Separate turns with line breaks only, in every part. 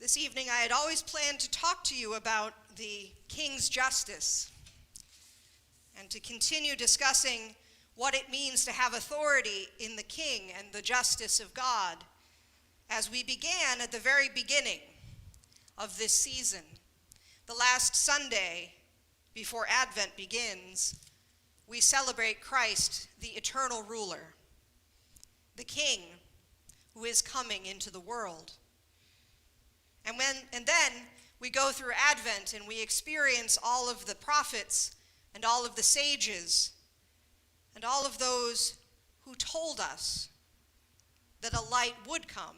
This evening I had always planned to talk to you about the king's justice and to continue discussing what it means to have authority in the king and the justice of God as we began at the very beginning of this season. The last Sunday before Advent begins, we celebrate Christ, the eternal ruler, the king who is coming into the world. And then we go through Advent and we experience all of the prophets and all of the sages and all of those who told us that a light would come,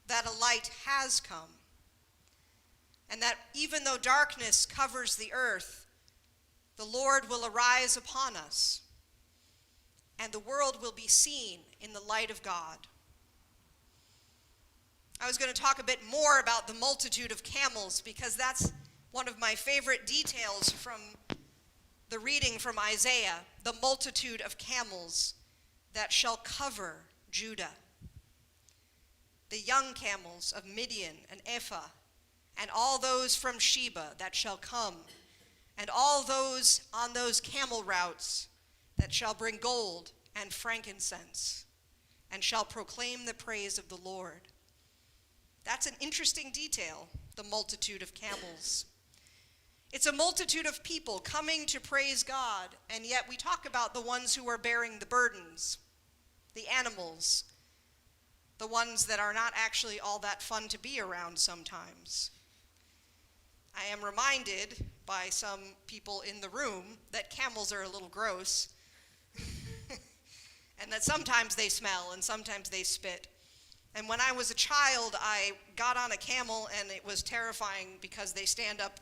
that a light has come, and that even though darkness covers the earth, the Lord will arise upon us, and the world will be seen in the light of God. I was going to talk a bit more about the multitude of camels because that's one of my favorite details from the reading from Isaiah, the multitude of camels that shall cover Judah. The young camels of Midian and Ephah, and all those from Sheba that shall come, and all those on those camel routes that shall bring gold and frankincense, and shall proclaim the praise of the Lord. That's an interesting detail, the multitude of camels. It's a multitude of people coming to praise God, and yet we talk about the ones who are bearing the burdens, the animals, the ones that are not actually all that fun to be around sometimes. I am reminded by some people in the room that camels are a little gross, and that sometimes they smell and sometimes they spit. And when I was a child, I got on a camel, and it was terrifying because they stand up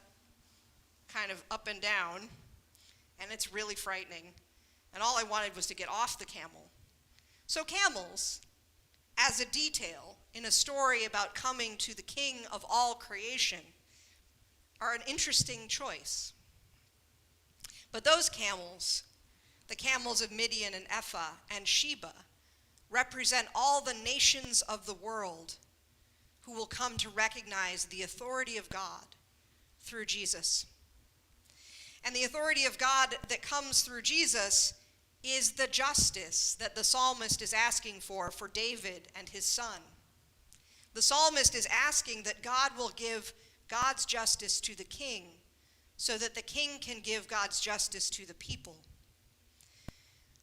kind of up and down, and it's really frightening. And all I wanted was to get off the camel. So camels, as a detail in a story about coming to the King of all creation, are an interesting choice. But those camels, the camels of Midian and Ephah and Sheba, represent all the nations of the world who will come to recognize the authority of God through Jesus. And the authority of God that comes through Jesus is the justice that the psalmist is asking for David and his son. The psalmist is asking that God will give God's justice to the king so that the king can give God's justice to the people.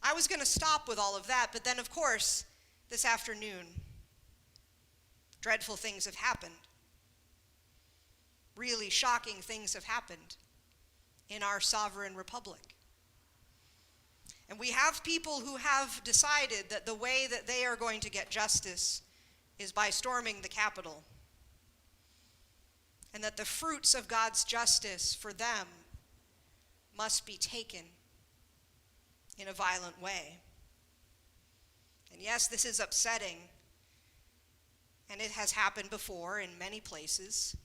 I was going to stop with all of that, but then, of course, this afternoon, dreadful things have happened. Really shocking things have happened in our sovereign republic. And we have people who have decided that the way that they are going to get justice is by storming the Capitol, and that the fruits of God's justice for them must be taken in a violent way. And yes, this is upsetting, and it has happened before in many places,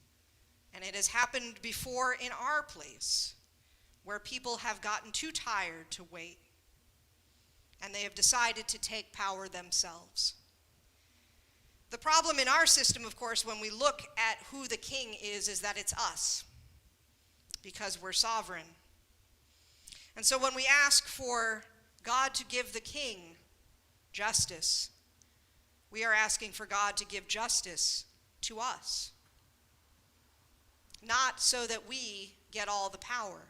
and it has happened before in our place, where people have gotten too tired to wait, and they have decided to take power themselves. The problem in our system, of course, when we look at who the king is that it's us, because we're sovereign. And so when we ask for God to give the king justice, we are asking for God to give justice to us. Not so that we get all the power,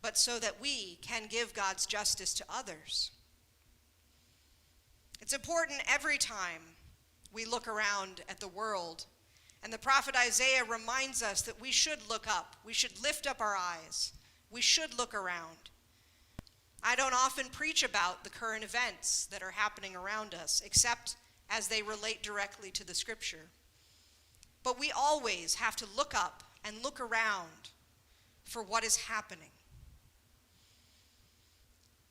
but so that we can give God's justice to others. It's important every time we look around at the world, and the prophet Isaiah reminds us that we should look up, we should lift up our eyes, we should look around. I don't often preach about the current events that are happening around us, except as they relate directly to the scripture. But we always have to look up and look around for what is happening.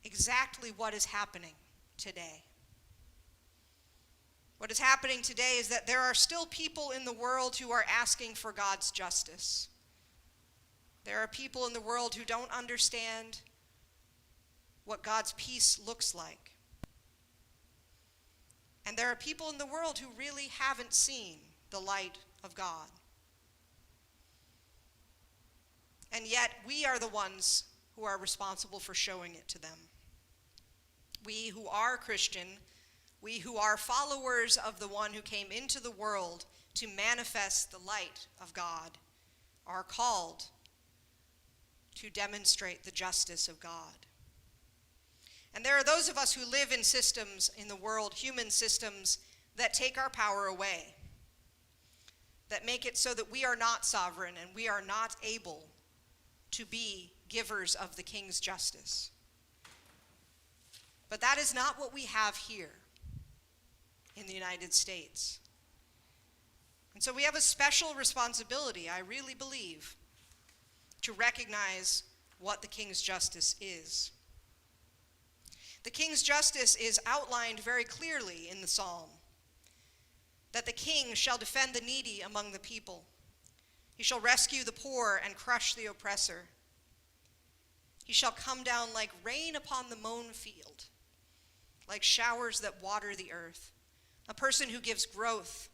Exactly what is happening today. What is happening today is that there are still people in the world who are asking for God's justice. There are people in the world who don't understand what God's peace looks like. And there are people in the world who really haven't seen the light of God. And yet, we are the ones who are responsible for showing it to them. We who are Christian, we who are followers of the one who came into the world to manifest the light of God, are called to demonstrate the justice of God. And there are those of us who live in systems in the world, human systems, that take our power away, that make it so that we are not sovereign and we are not able to be givers of the King's justice. But that is not what we have here in the United States. And so we have a special responsibility, I really believe, to recognize what the King's justice is. The King's justice is outlined very clearly in the psalm, that the King shall defend the needy among the people. He shall rescue the poor and crush the oppressor. He shall come down like rain upon the mown field, like showers that water the earth. A person who gives growth,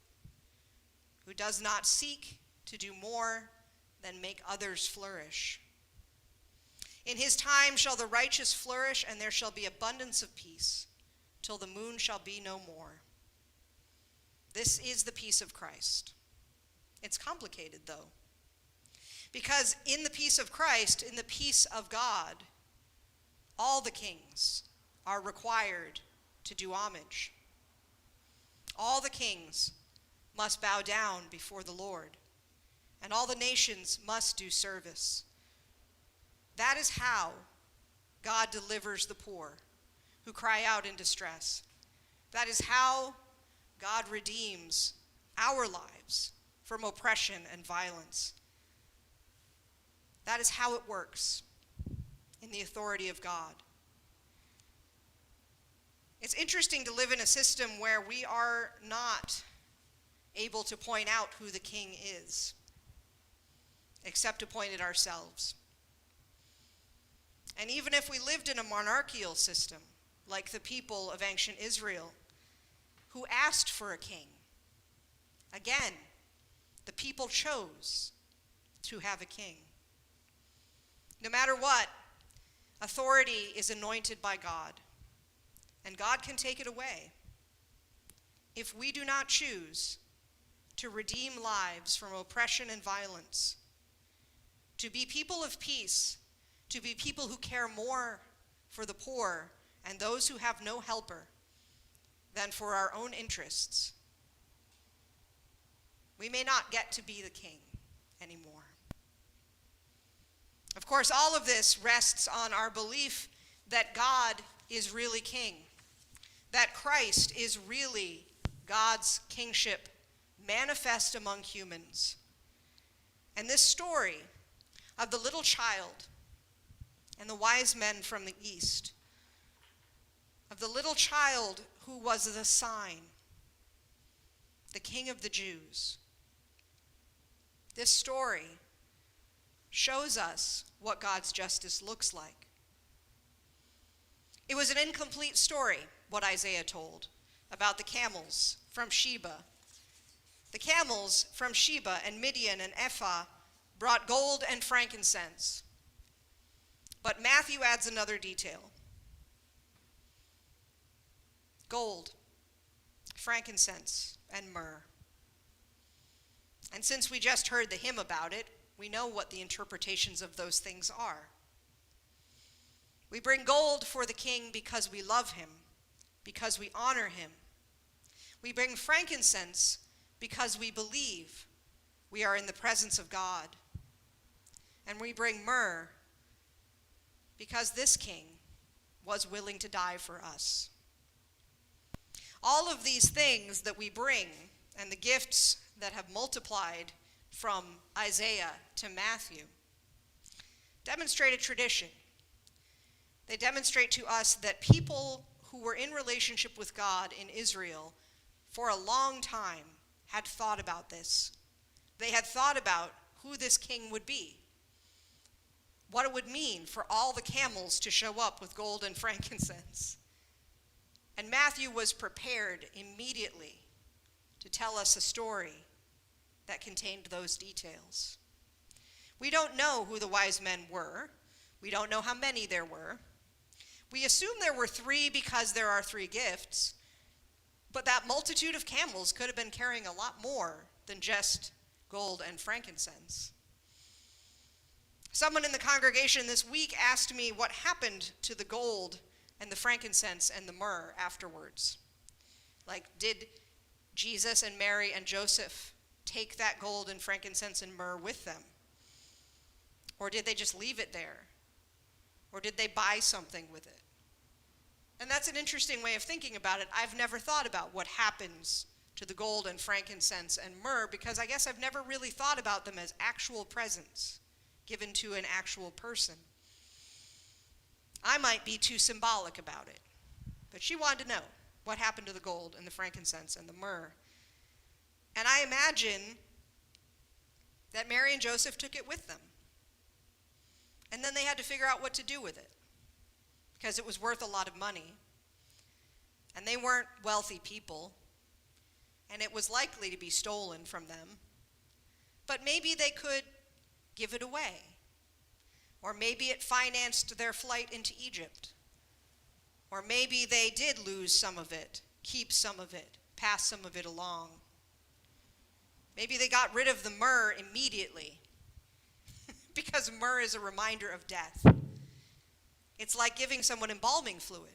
who does not seek to do more than make others flourish. In his time shall the righteous flourish, and there shall be abundance of peace, till the moon shall be no more. This is the peace of Christ. It's complicated, though, because in the peace of Christ, in the peace of God, all the kings are required to do homage. All the kings must bow down before the Lord, and all the nations must do service. That is how God delivers the poor who cry out in distress. That is how God redeems our lives from oppression and violence. That is how it works in the authority of God. It's interesting to live in a system where we are not able to point out who the king is, except to point it ourselves. And even if we lived in a monarchical system, like the people of ancient Israel, who asked for a king, again, the people chose to have a king. No matter what, authority is anointed by God, and God can take it away if we do not choose to redeem lives from oppression and violence, to be people of peace, to be people who care more for the poor and those who have no helper than for our own interests. We may not get to be the king anymore. Of course, all of this rests on our belief that God is really king, that Christ is really God's kingship manifest among humans. And this story of the little child and the wise men from the east, of the little child who was the sign, the King of the Jews. This story shows us what God's justice looks like. It was an incomplete story, what Isaiah told, about the camels from Sheba. The camels from Sheba and Midian and Ephah brought gold and frankincense. But Matthew adds another detail. Gold, frankincense, and myrrh. And since we just heard the hymn about it, we know what the interpretations of those things are. We bring gold for the king because we love him, because we honor him. We bring frankincense because we believe we are in the presence of God. And we bring myrrh because this king was willing to die for us. All of these things that we bring and the gifts that have multiplied from Isaiah to Matthew demonstrate a tradition. They demonstrate to us that people who were in relationship with God in Israel for a long time had thought about this. They had thought about who this king would be, what it would mean for all the camels to show up with gold and frankincense. And Matthew was prepared immediately to tell us a story that contained those details. We don't know who the wise men were. We don't know how many there were. We assume there were 3 because there are 3 gifts, but that multitude of camels could have been carrying a lot more than just gold and frankincense. Someone in the congregation this week asked me what happened to the gold and the frankincense and the myrrh afterwards. Like, did Jesus and Mary and Joseph take that gold and frankincense and myrrh with them? Or did they just leave it there? Or did they buy something with it? And that's an interesting way of thinking about it. I've never thought about what happens to the gold and frankincense and myrrh because I guess I've never really thought about them as actual presents given to an actual person. I might be too symbolic about it, but she wanted to know what happened to the gold and the frankincense and the myrrh. And I imagine that Mary and Joseph took it with them. And then they had to figure out what to do with it because it was worth a lot of money. And they weren't wealthy people, and it was likely to be stolen from them. But maybe they could give it away. Or maybe it financed their flight into Egypt. Or maybe they did lose some of it, keep some of it, pass some of it along. Maybe they got rid of the myrrh immediately because myrrh is a reminder of death. It's like giving someone embalming fluid.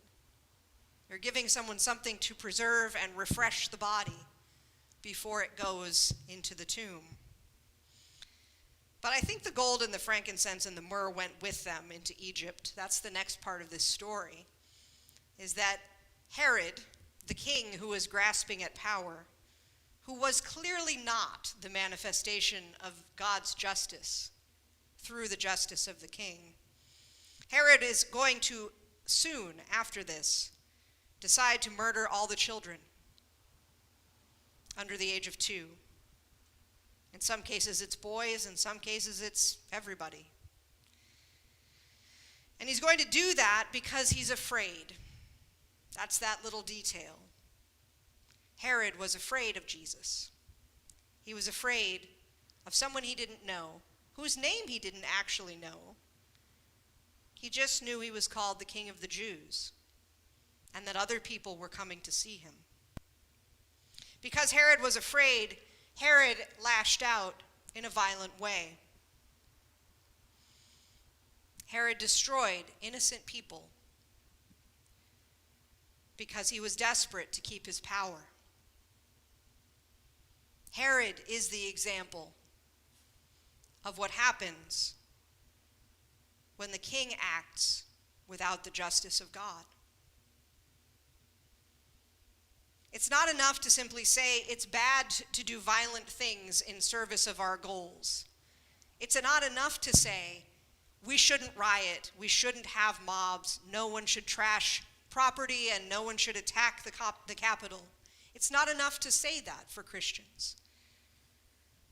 You're giving someone something to preserve and refresh the body before it goes into the tomb. But I think the gold and the frankincense and the myrrh went with them into Egypt. That's the next part of this story, is that Herod, the king who was grasping at power, who was clearly not the manifestation of God's justice through the justice of the king, Herod is going to soon after this decide to murder all the children under the age of 2. In some cases it's boys, in some cases it's everybody. And he's going to do that because he's afraid. That's that little detail. Herod was afraid of Jesus. He was afraid of someone he didn't know, whose name he didn't actually know. He just knew he was called the King of the Jews, and that other people were coming to see him. Because Herod was afraid, Herod lashed out in a violent way. Herod destroyed innocent people because he was desperate to keep his power. Herod is the example of what happens when the king acts without the justice of God. It's not enough to simply say it's bad to do violent things in service of our goals. It's not enough to say we shouldn't riot, we shouldn't have mobs, no one should trash property, and no one should attack the Capitol. It's not enough to say that for Christians.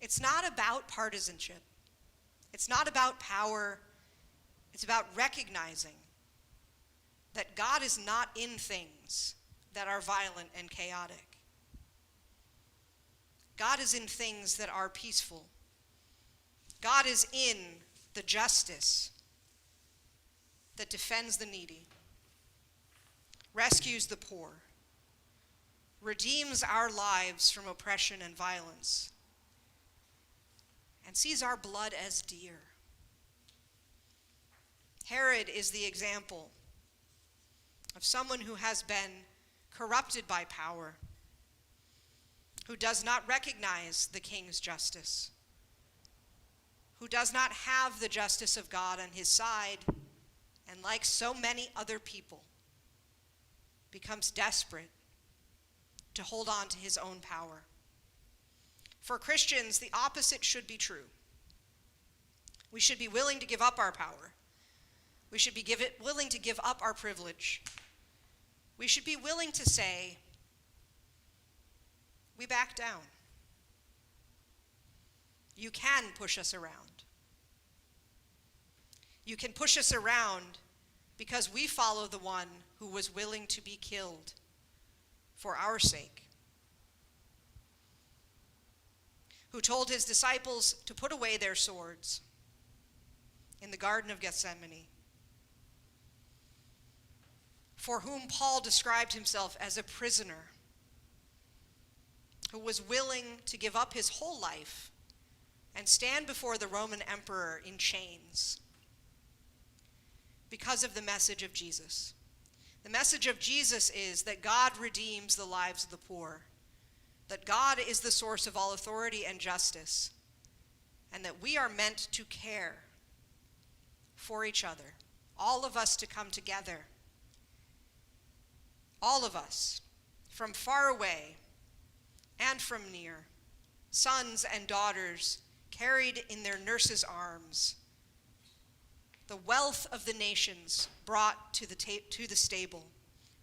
It's not about partisanship. It's not about power. It's about recognizing that God is not in things that are violent and chaotic. God is in things that are peaceful. God is in the justice that defends the needy, rescues the poor, redeems our lives from oppression and violence, and sees our blood as dear. Herod is the example of someone who has been corrupted by power, who does not recognize the king's justice, who does not have the justice of God on his side, and like so many other people, becomes desperate to hold on to his own power. For Christians, the opposite should be true. We should be willing to give up our power. We should be willing to give up our privilege. We should be willing to say, we back down. You can push us around. You can push us around because we follow the one who was willing to be killed for our sake. who told his disciples to put away their swords in the Garden of Gethsemane, for whom Paul described himself as a prisoner, who was willing to give up his whole life and stand before the Roman emperor in chains because of the message of Jesus. The message of Jesus is that God redeems the lives of the poor, that God is the source of all authority and justice, and that we are meant to care for each other, all of us to come together, all of us, from far away and from near, sons and daughters carried in their nurses' arms, the wealth of the nations brought to the stable.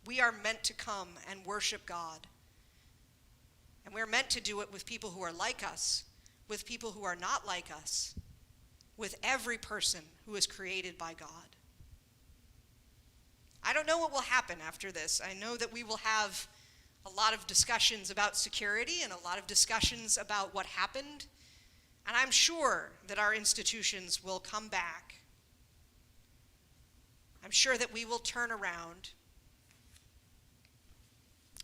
We are meant to come and worship God. And we're meant to do it with people who are like us, with people who are not like us, with every person who is created by God. I don't know what will happen after this. I know that we will have a lot of discussions about security and a lot of discussions about what happened. And I'm sure that our institutions will come back. I'm sure that we will turn around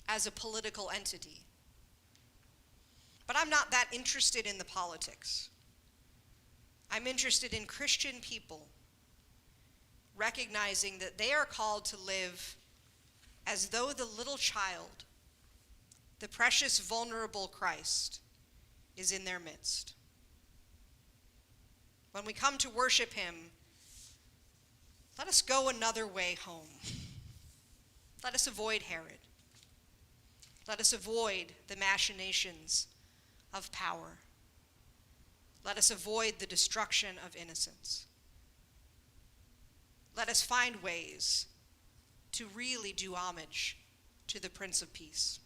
as a political entity. But I'm not that interested in the politics. I'm interested in Christian people recognizing that they are called to live as though the little child, the precious, vulnerable Christ, is in their midst. When we come to worship him, let us go another way home. Let us avoid Herod. Let us avoid the machinations of power. Let us avoid the destruction of innocence. Let us find ways to really do homage to the Prince of Peace.